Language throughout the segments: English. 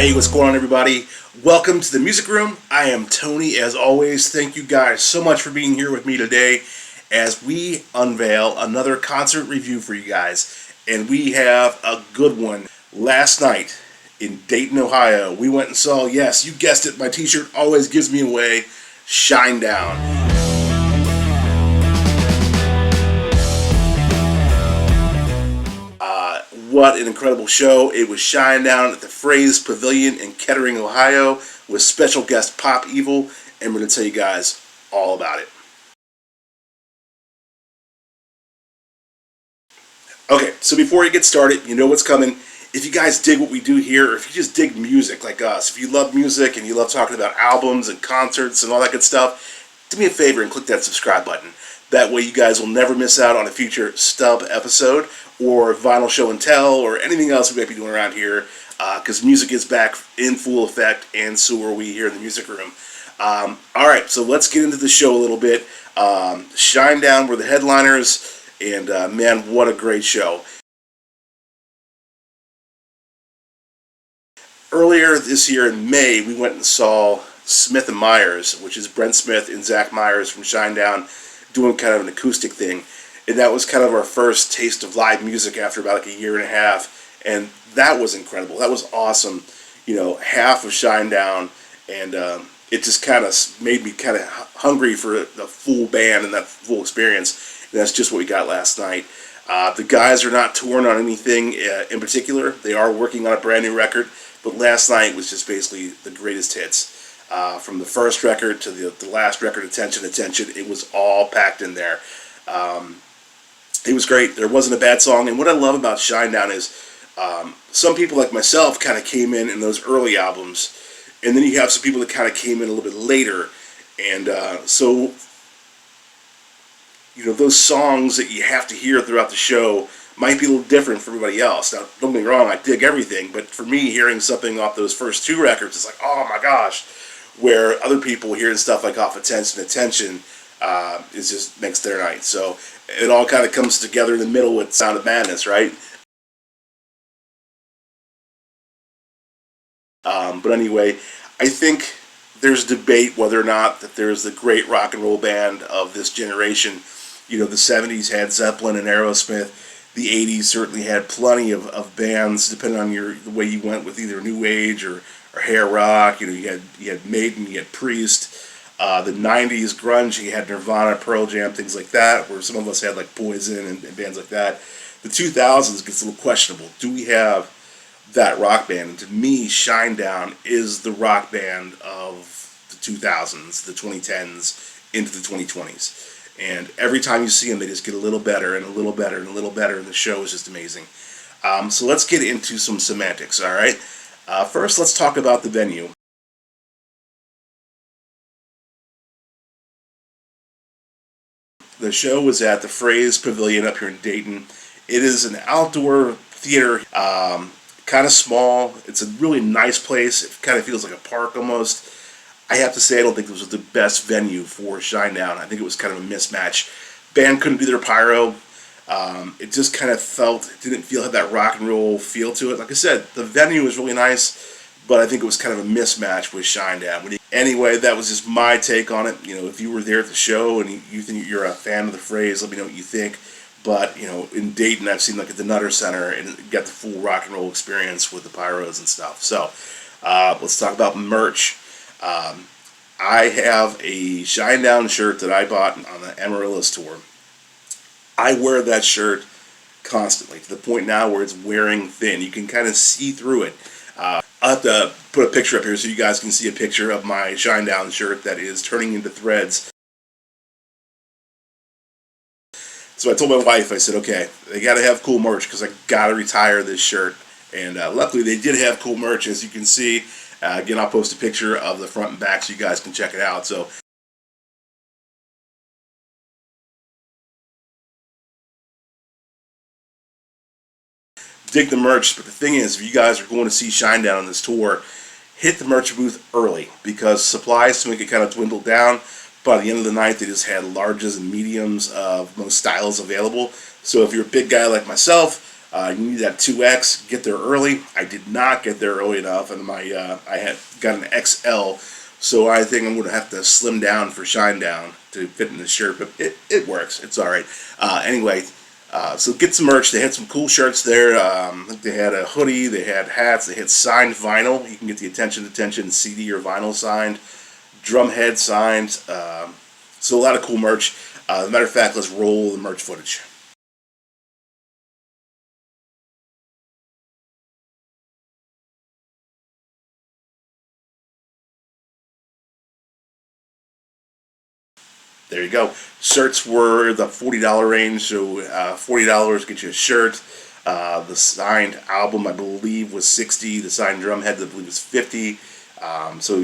Hey, what's going on, everybody? Welcome to the Music Room. I am Tony, as always. Thank you guys so much for being here with me today as we unveil another concert review for you guys. And we have a good one. Last night in Dayton, Ohio, we went and saw, yes, you guessed it, my t-shirt always gives me away, Shinedown. What an incredible show. It was Shinedown at the Fraze Pavilion in Kettering, Ohio, with special guest Pop Evil, and we're going to tell you guys all about it. Okay, so before we get started, you know what's coming. If you guys dig what we do here, or if you just dig music like us, if you love music and you love talking about albums and concerts and all that good stuff, do me a favor and click that subscribe button. That way you guys will never miss out on a future stub episode or vinyl show and tell or anything else we might be doing around here, because music is back in full effect, and so are we here in the Music Room. Alright, so let's get into the show a little bit. Shinedown were the headliners, and man, what a great show. Earlier this year in May, we went and saw Smith and Myers, which is Brent Smith and Zach Myers from Shinedown, doing kind of an acoustic thing. And that was kind of our first taste of live music after about like a year and a half. And that was incredible. That was awesome. You know, half of Shinedown, and it just kind of made me kind of hungry for the full band and that full experience. And that's just what we got last night. The guys are not touring on anything in particular. They are working on a brand new record. But last night was just basically the greatest hits. From the first record to the last record, Attention, Attention, it was all packed in there. It was great. There wasn't a bad song. And what I love about Shinedown is some people like myself kind of came in those early albums. And then you have some people that kind of came in a little bit later. And so, you know, those songs that you have to hear throughout the show might be a little different for everybody else. Now, don't get me wrong, I dig everything. But for me, hearing something off those first two records, it's like, oh my gosh. Where other people hearing stuff like off Attention, Attention is just makes their night. So it all kind of comes together in the middle with Sound of Madness, right? But anyway, I think there's debate whether or not that there's the great rock and roll band of this generation. You know, the 70s had Zeppelin and Aerosmith. The 80s certainly had plenty of bands, depending on the way you went with either New Age or hair rock. You know, you had Maiden, you had Priest. The 90s grunge, you had Nirvana, Pearl Jam, things like that, where some of us had like Poison and bands like that. The 2000s gets a little questionable. Do we have that rock band? And to me, Shinedown is the rock band of the 2000s, the 2010s, into the 2020s. And every time you see them, they just get a little better and a little better and a little better, and the show is just amazing. So let's get into some semantics, all right? First, let's talk about the venue. The show was at the Fraze Pavilion up here in Dayton. It is an outdoor theater, kind of small. It's a really nice place. It kind of feels like a park almost. I have to say, I don't think this was the best venue for Shinedown. I think it was kind of a mismatch. Band couldn't do their pyro. It just kind of didn't feel had that rock and roll feel to it. Like I said, the venue was really nice, but I think it was kind of a mismatch with Shinedown. Anyway, that was just my take on it. You know, if you were there at the show and you think you're a fan of the Fraze, let me know what you think. But, you know, in Dayton, I've seen like at the Nutter Center and got the full rock and roll experience with the pyros and stuff. So, let's talk about merch. I have a Shinedown shirt that I bought on the Amaryllis tour. I wear that shirt constantly, to the point now where it's wearing thin. You can kind of see through it. I'll have to put a picture up here so you guys can see a picture of my Shinedown shirt that is turning into threads. So I told my wife, I said, okay, they got to have cool merch because I got to retire this shirt. And luckily they did have cool merch, as you can see. Again, I'll post a picture of the front and back so you guys can check it out. So, dig the merch, but the thing is, if you guys are going to see Shinedown on this tour, hit the merch booth early, because supplies to make it kind of dwindle down. By the end of the night, they just had larges and mediums of most styles available. So if you're a big guy like myself, You need that 2X. Get there early. I did not get there early enough, and I had got an XL, so I think I'm going to have to slim down for Shinedown to fit in the shirt, but it works. It's all right. Anyway, so get some merch. They had some cool shirts there. I think they had a hoodie. They had hats. They had signed vinyl. You can get the Attention CD or vinyl signed. Drumhead signed. So a lot of cool merch. As a matter of fact, let's roll the merch footage. There you go. Shirts were the $40 range, so $40 get you a shirt. The signed album, I believe, was $60. The signed drumhead, I believe, was $50. So,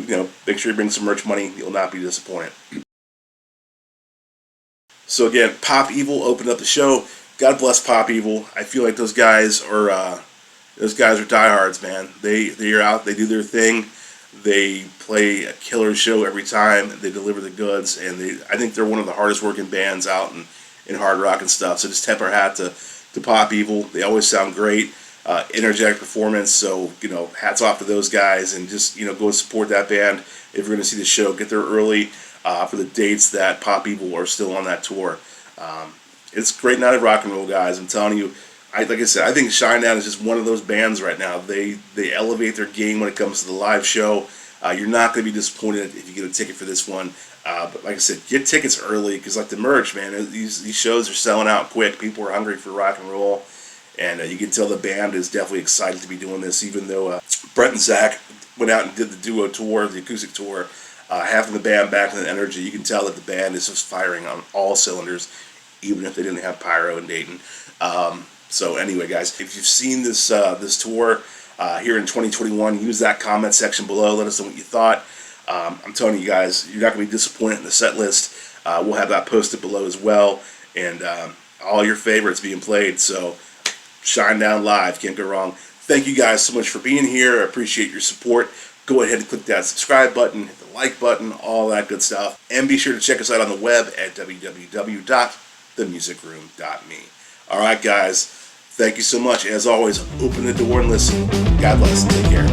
make sure you bring some merch money. You'll not be disappointed. So again, Pop Evil opened up the show. God bless Pop Evil. I feel like those guys are diehards, man. They are out. They do their thing. They play a killer show every time. They deliver the goods, and I think they're one of the hardest working bands out in hard rock and stuff. So just tip our hat to Pop Evil. They always sound great. Energetic performance. So hats off to those guys, and just go support that band. If you're going to see the show, get there early. For the dates that Pop Evil are still on that tour. It's a great night of rock and roll, guys. I'm telling you, like I said, I think Shinedown is just one of those bands right now. They elevate their game when it comes to the live show. You're not going to be disappointed if you get a ticket for this one. But like I said, get tickets early, because like the merch, man, these shows are selling out quick. People are hungry for rock and roll, and you can tell the band is definitely excited to be doing this, even though Brett and Zach went out and did the duo tour, the acoustic tour. Having the band back in the energy, you can tell that the band is just firing on all cylinders, even if they didn't have pyro in Dayton. So anyway, guys, if you've seen this tour here in 2021, use that comment section below. Let us know what you thought. I'm telling you guys, you're not going to be disappointed in the set list. We'll have that posted below as well, and all your favorites being played. So Shinedown live, can't go wrong. Thank you guys so much for being here. I appreciate your support. Go ahead and click that subscribe button, hit the like button, all that good stuff. And be sure to check us out on the web at www.themusicroom.me. All right, guys. Thank you so much. As always, open the door and listen. God bless. Take care.